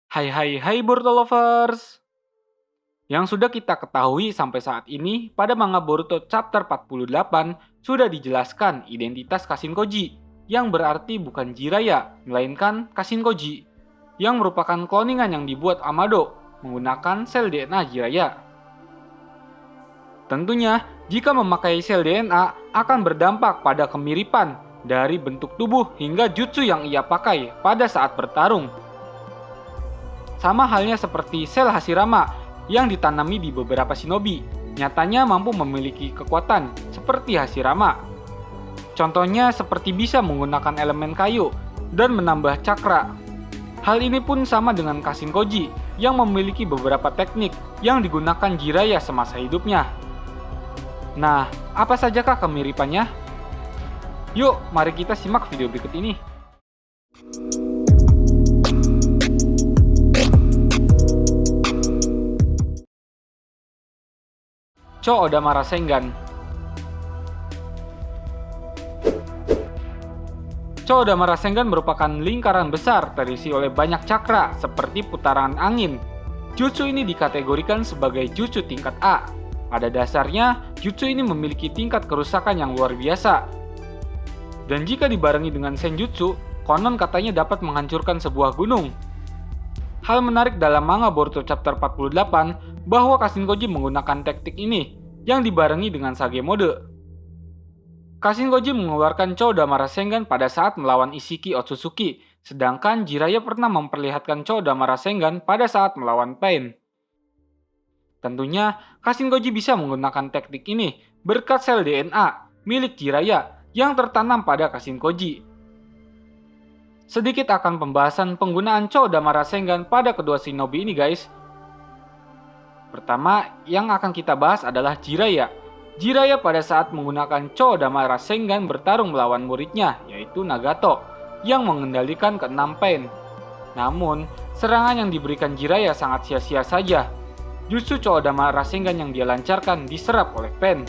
Hai Boruto Lovers! Yang sudah kita ketahui sampai saat ini, pada manga Boruto chapter 48 sudah dijelaskan identitas Kashinkoji, yang berarti bukan Jiraiya, melainkan Kashinkoji, yang merupakan kloningan yang dibuat Amado menggunakan sel DNA Jiraiya. Tentunya, jika memakai sel DNA akan berdampak pada kemiripan dari bentuk tubuh hingga jutsu yang ia pakai pada saat bertarung. Sama halnya seperti sel Hashirama yang ditanami di beberapa shinobi, nyatanya mampu memiliki kekuatan seperti Hashirama. Contohnya seperti bisa menggunakan elemen kayu dan menambah cakra. Hal ini pun sama dengan Kashinkoji yang memiliki beberapa teknik yang digunakan Jiraiya semasa hidupnya. Nah, apa sajakah kemiripannya? Yuk, mari kita simak video berikut ini. Cho Odama Rasengan. Cho Odama Rasengan merupakan lingkaran besar terisi oleh banyak cakra seperti putaran angin. Jutsu ini dikategorikan sebagai jutsu tingkat A. Pada dasarnya, jutsu ini memiliki tingkat kerusakan yang luar biasa. Dan jika dibarengi dengan senjutsu, konon katanya dapat menghancurkan sebuah gunung. Hal menarik dalam manga Boruto chapter 48 bahwa Kashinkoji menggunakan teknik ini yang dibarengi dengan Sage mode. Kashinkoji mengeluarkan Cho Odama Rasengan pada saat melawan Ishiki Otsutsuki, sedangkan Jiraiya pernah memperlihatkan Cho Odama Rasengan pada saat melawan Pain. Tentunya, Kashinkoji bisa menggunakan teknik ini berkat sel DNA milik Jiraiya yang tertanam pada Kashinkoji. Sedikit akan pembahasan penggunaan Cho Odama Rasengan pada kedua shinobi ini guys. Pertama, yang akan kita bahas adalah Jiraiya. Jiraiya pada saat menggunakan Cho Odama Rasengan bertarung melawan muridnya, yaitu Nagato, yang mengendalikan keenam Pain. Namun, serangan yang diberikan Jiraiya sangat sia-sia saja. Jutsu Cho Odama Rasengan yang dia lancarkan diserap oleh Pain.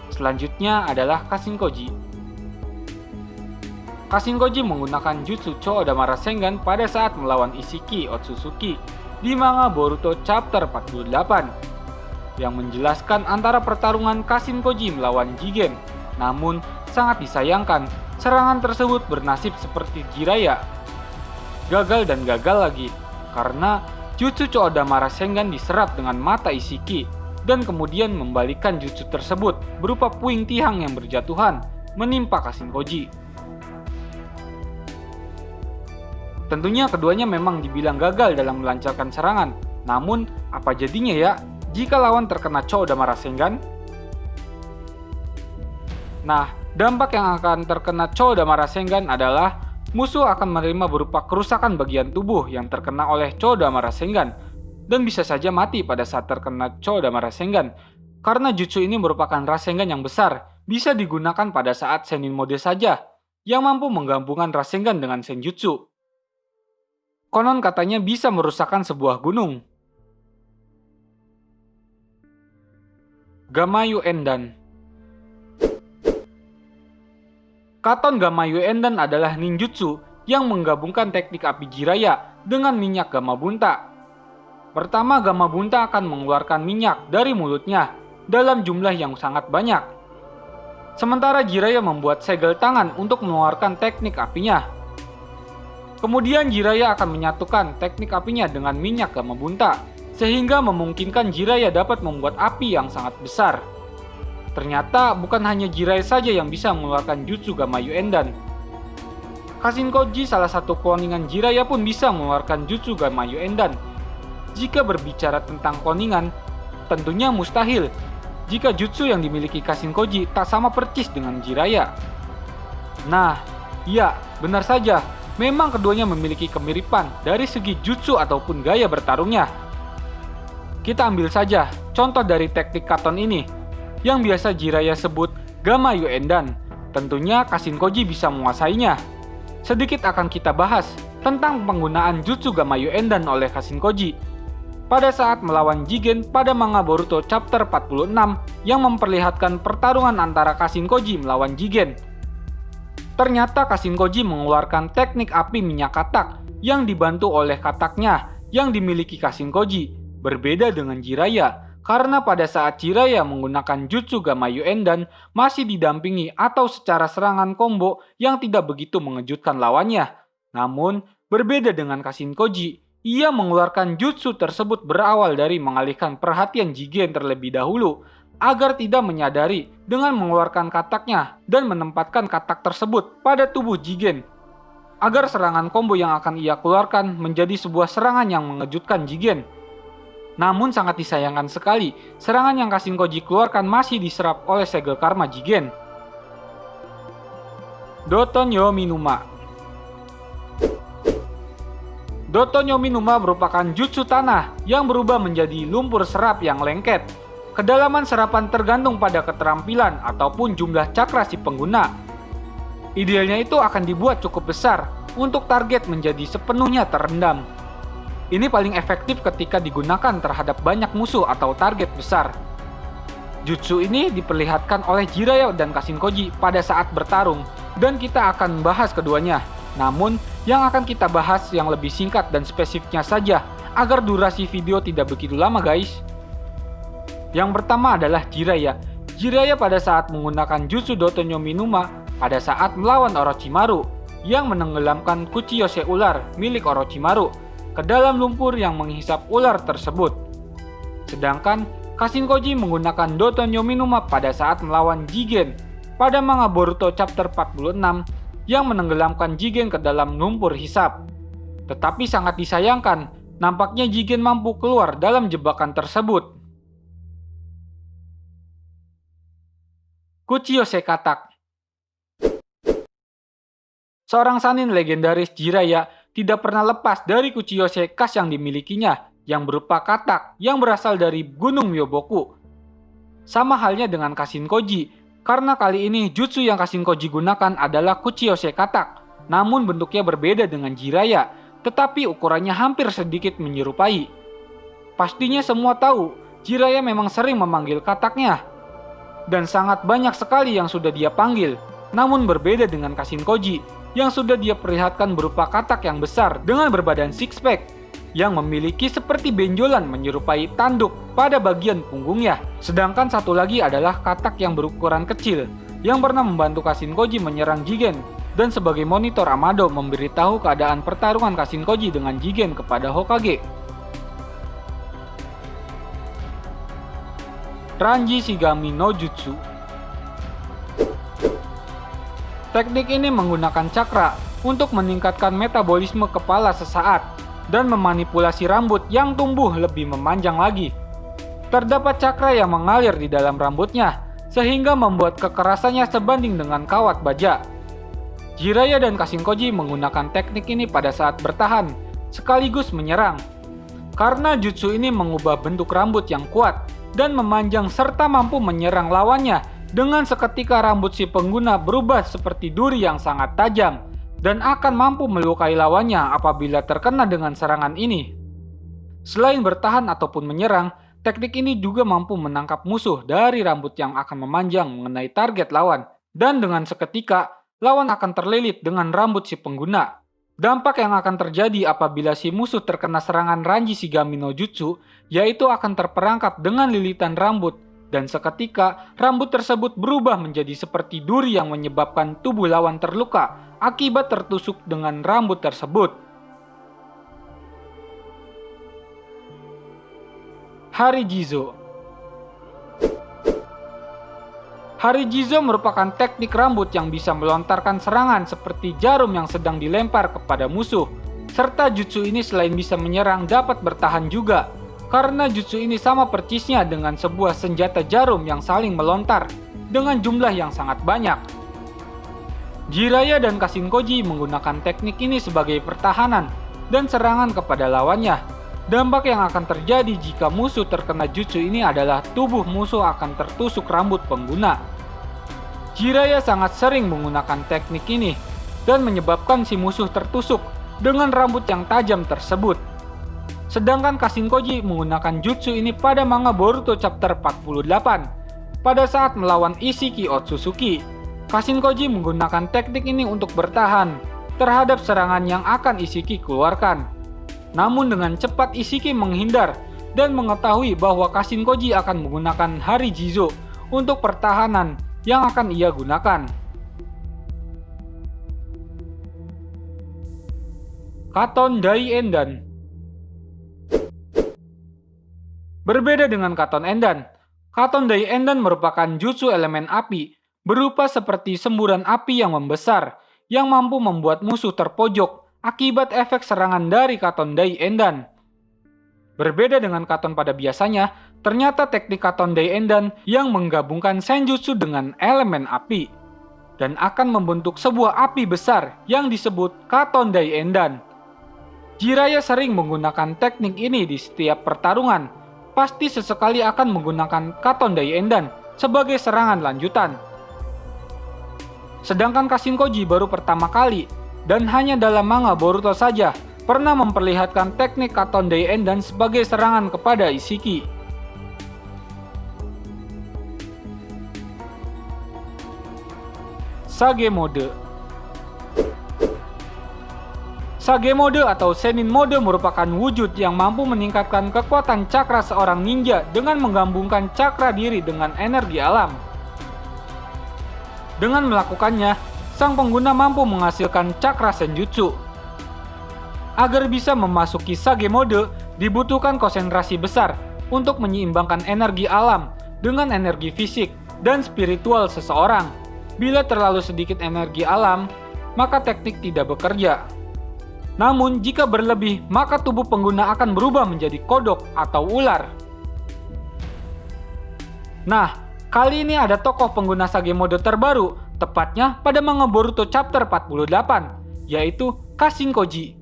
Selanjutnya adalah Kashinkoji. Kashinkoji menggunakan jutsu Cho Odama Rasengan pada saat melawan Ishiki Otsutsuki di manga Boruto chapter 48 yang menjelaskan antara pertarungan Kashinkoji melawan Jigen. Namun, sangat disayangkan, serangan tersebut bernasib seperti Jiraiya. Gagal dan gagal lagi, karena jutsu Cho Odama Rasengan diserap dengan mata Ishiki dan kemudian membalikkan jutsu tersebut berupa puing tihang yang berjatuhan menimpa Kashinkoji. Tentunya keduanya memang dibilang gagal dalam melancarkan serangan. Namun, apa jadinya ya jika lawan terkena Cho Odama Rasengan? Nah, dampak yang akan terkena Cho Odama Rasengan adalah musuh akan menerima berupa kerusakan bagian tubuh yang terkena oleh Cho Odama Rasengan dan bisa saja mati pada saat terkena Cho Odama Rasengan. Karena jutsu ini merupakan Rasengan yang besar, bisa digunakan pada saat Sennin mode saja yang mampu menggabungkan Rasengan dengan Senjutsu. Konon katanya bisa merusakkan sebuah gunung. Gamayu Endan. Katon Gamayu Endan adalah ninjutsu yang menggabungkan teknik api Jiraiya dengan minyak Gamabunta. Pertama, Gamabunta akan mengeluarkan minyak dari mulutnya dalam jumlah yang sangat banyak. Sementara Jiraiya membuat segel tangan untuk mengeluarkan teknik apinya. Kemudian Jiraiya akan menyatukan teknik apinya dengan minyak Gamabunta, sehingga memungkinkan Jiraiya dapat membuat api yang sangat besar. Ternyata bukan hanya Jiraiya saja yang bisa mengeluarkan jutsu Gamayu Endan. Kashinkoji, salah satu kloningan Jiraiya, pun bisa mengeluarkan jutsu Gamayu Endan. Jika berbicara tentang kloningan, tentunya mustahil jika jutsu yang dimiliki Kashinkoji tak sama persis dengan Jiraiya. Nah, iya, benar saja. Memang keduanya memiliki kemiripan dari segi jutsu ataupun gaya bertarungnya. Kita ambil saja contoh dari teknik Katon ini, yang biasa Jiraiya sebut Gamayu Endan. Tentunya Kashinkoji bisa menguasainya. Sedikit akan kita bahas tentang penggunaan jutsu Gamayu Endan oleh Kashinkoji pada saat melawan Jigen pada manga Boruto chapter 46 yang memperlihatkan pertarungan antara Kashinkoji melawan Jigen. Ternyata Kashinkoji mengeluarkan teknik api minyak katak yang dibantu oleh kataknya yang dimiliki Kashinkoji, berbeda dengan Jiraiya. Karena pada saat Jiraiya menggunakan jutsu Gamayuendan Endan masih didampingi atau secara serangan combo yang tidak begitu mengejutkan lawannya. Namun, berbeda dengan Kashinkoji, ia mengeluarkan jutsu tersebut berawal dari mengalihkan perhatian Jigen terlebih dahulu agar tidak menyadari dengan mengeluarkan kataknya dan menempatkan katak tersebut pada tubuh Jigen agar serangan combo yang akan ia keluarkan menjadi sebuah serangan yang mengejutkan Jigen. Namun sangat disayangkan sekali, serangan yang Kashinkoji keluarkan masih diserap oleh segel karma Jigen. Dotonyo Minuma. Dotonyo Minuma merupakan jutsu tanah yang berubah menjadi lumpur serap yang lengket. Kedalaman serapan tergantung pada keterampilan ataupun jumlah cakra si pengguna. Idealnya itu akan dibuat cukup besar untuk target menjadi sepenuhnya terendam. Ini paling efektif ketika digunakan terhadap banyak musuh atau target besar. Jutsu ini diperlihatkan oleh Jiraiya dan Kashinkoji pada saat bertarung, dan kita akan bahas keduanya. Namun, yang akan kita bahas yang lebih singkat dan spesifiknya saja, agar durasi video tidak begitu lama guys. Yang pertama adalah Jiraiya. Jiraiya pada saat menggunakan jutsu Dotonyo Minuma pada saat melawan Orochimaru, yang menenggelamkan Kuchiyose ular milik Orochimaru ke dalam lumpur yang menghisap ular tersebut. Sedangkan Kashinkoji menggunakan Dotonyo Minuma pada saat melawan Jigen pada manga Boruto chapter 46 yang menenggelamkan Jigen ke dalam lumpur hisap. Tetapi sangat disayangkan, nampaknya Jigen mampu keluar dalam jebakan tersebut. Kuchiyose Katak. Seorang sanin legendaris Jiraiya tidak pernah lepas dari Kuchiyose khas yang dimilikinya, yang berupa katak yang berasal dari Gunung Myoboku. Sama halnya dengan Kashinkoji, karena kali ini jutsu yang Kashinkoji gunakan adalah Kuchiyose Katak, namun bentuknya berbeda dengan Jiraiya, tetapi ukurannya hampir sedikit menyerupai. Pastinya semua tahu, Jiraiya memang sering memanggil kataknya, dan sangat banyak sekali yang sudah dia panggil, namun berbeda dengan Kashinkoji, yang sudah dia perlihatkan berupa katak yang besar dengan berbadan six pack yang memiliki seperti benjolan menyerupai tanduk pada bagian punggungnya. Sedangkan satu lagi adalah katak yang berukuran kecil yang pernah membantu Kashinkoji menyerang Jigen dan sebagai monitor Amado memberitahu keadaan pertarungan Kashinkoji dengan Jigen kepada Hokage. Ranji Shigami no Jutsu. Teknik ini menggunakan cakra untuk meningkatkan metabolisme kepala sesaat dan memanipulasi rambut yang tumbuh lebih memanjang lagi. Terdapat cakra yang mengalir di dalam rambutnya, sehingga membuat kekerasannya sebanding dengan kawat baja. Jiraiya dan Kashinkoji menggunakan teknik ini pada saat bertahan, sekaligus menyerang. Karena jutsu ini mengubah bentuk rambut yang kuat dan memanjang serta mampu menyerang lawannya, dengan seketika rambut si pengguna berubah seperti duri yang sangat tajam dan akan mampu melukai lawannya apabila terkena dengan serangan ini. Selain bertahan ataupun menyerang, teknik ini juga mampu menangkap musuh dari rambut yang akan memanjang mengenai target lawan, dan dengan seketika lawan akan terlilit dengan rambut si pengguna. Dampak yang akan terjadi apabila si musuh terkena serangan Ranji Shigami no Jutsu, yaitu akan terperangkap dengan lilitan rambut, dan seketika rambut tersebut berubah menjadi seperti duri yang menyebabkan tubuh lawan terluka akibat tertusuk dengan rambut tersebut. Harijizo. Harijizo merupakan teknik rambut yang bisa melontarkan serangan seperti jarum yang sedang dilempar kepada musuh, serta jutsu ini selain bisa menyerang dapat bertahan juga. Karena jutsu ini sama percisnya dengan sebuah senjata jarum yang saling melontar dengan jumlah yang sangat banyak. Jiraiya dan Kashinkoji menggunakan teknik ini sebagai pertahanan dan serangan kepada lawannya. Dampak yang akan terjadi jika musuh terkena jutsu ini adalah tubuh musuh akan tertusuk rambut pengguna. Jiraiya sangat sering menggunakan teknik ini dan menyebabkan si musuh tertusuk dengan rambut yang tajam tersebut. Sedangkan Kashinkoji menggunakan jutsu ini pada manga Boruto chapter 48 pada saat melawan Ishiki Otsutsuki, Kashinkoji menggunakan teknik ini untuk bertahan terhadap serangan yang akan Ishiki keluarkan. Namun dengan cepat Ishiki menghindar dan mengetahui bahwa Kashinkoji akan menggunakan Hari Jizo untuk pertahanan yang akan ia gunakan. Katon Dai Endan. Berbeda dengan Katon Endan, Katon Dai Endan merupakan jutsu elemen api, berupa seperti semburan api yang membesar, yang mampu membuat musuh terpojok akibat efek serangan dari Katon Dai Endan. Berbeda dengan Katon pada biasanya, ternyata teknik Katon Dai Endan yang menggabungkan senjutsu dengan elemen api, dan akan membentuk sebuah api besar yang disebut Katon Dai Endan. Jiraiya sering menggunakan teknik ini di setiap pertarungan, pasti sesekali akan menggunakan Katon Dai Endan sebagai serangan lanjutan. Sedangkan Kashinkoji baru pertama kali, dan hanya dalam manga Boruto saja, pernah memperlihatkan teknik Katon Dai Endan sebagai serangan kepada Ishiki. Sage Mode. Sage Mode atau Senin Mode merupakan wujud yang mampu meningkatkan kekuatan cakra seorang ninja dengan menggabungkan cakra diri dengan energi alam. Dengan melakukannya, sang pengguna mampu menghasilkan cakra senjutsu. Agar bisa memasuki Sage Mode, dibutuhkan konsentrasi besar untuk menyeimbangkan energi alam dengan energi fisik dan spiritual seseorang. Bila terlalu sedikit energi alam, maka teknik tidak bekerja. Namun, jika berlebih, maka tubuh pengguna akan berubah menjadi kodok atau ular. Nah, kali ini ada tokoh pengguna Sage Mode terbaru, tepatnya pada manga Boruto chapter 48, yaitu Kashinkoji.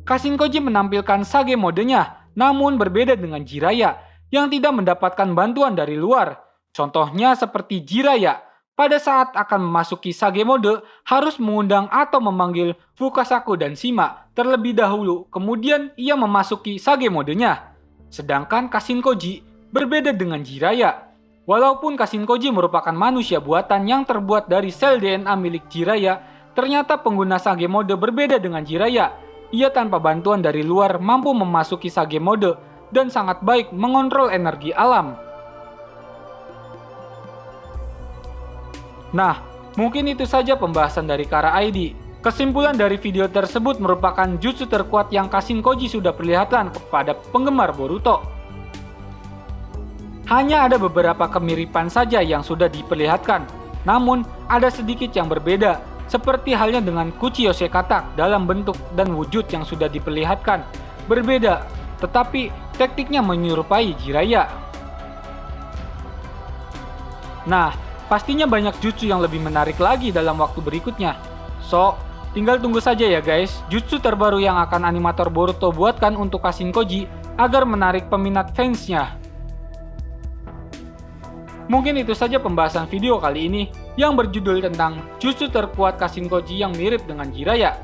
Kashinkoji menampilkan Sage Modenya, namun berbeda dengan Jiraiya, yang tidak mendapatkan bantuan dari luar. Contohnya seperti Jiraiya, pada saat akan memasuki Sage Mode, harus mengundang atau memanggil Fukasaku dan Shima terlebih dahulu, kemudian ia memasuki Sage Modenya. Sedangkan Kashinkoji berbeda dengan Jiraiya. Walaupun Kashinkoji merupakan manusia buatan yang terbuat dari sel DNA milik Jiraiya, ternyata pengguna Sage Mode berbeda dengan Jiraiya. Ia tanpa bantuan dari luar mampu memasuki Sage Mode dan sangat baik mengontrol energi alam. Nah, mungkin itu saja pembahasan dari Kara ID. Kesimpulan dari video tersebut merupakan jutsu terkuat yang Kashinkoji sudah perlihatkan kepada penggemar Boruto. Hanya ada beberapa kemiripan saja yang sudah diperlihatkan, namun ada sedikit yang berbeda, seperti halnya dengan Kuchiyose Katak dalam bentuk dan wujud yang sudah diperlihatkan. Berbeda, tetapi tekniknya menyerupai Jiraiya. Nah, pastinya banyak jutsu yang lebih menarik lagi dalam waktu berikutnya. So, tinggal tunggu saja ya guys, jutsu terbaru yang akan animator Boruto buatkan untuk Kashinkoji agar menarik peminat fansnya. Mungkin itu saja pembahasan video kali ini yang berjudul tentang jutsu terkuat Kashinkoji yang mirip dengan Jiraiya.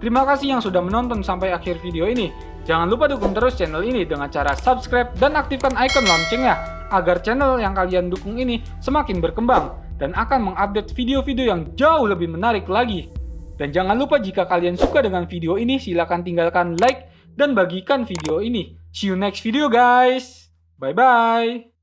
Terima kasih yang sudah menonton sampai akhir video ini. Jangan lupa dukung terus channel ini dengan cara subscribe dan aktifkan icon loncengnya agar channel yang kalian dukung ini semakin berkembang dan akan mengupdate video-video yang jauh lebih menarik lagi. Dan jangan lupa jika kalian suka dengan video ini, silahkan tinggalkan like dan bagikan video ini. See you next video guys. Bye bye.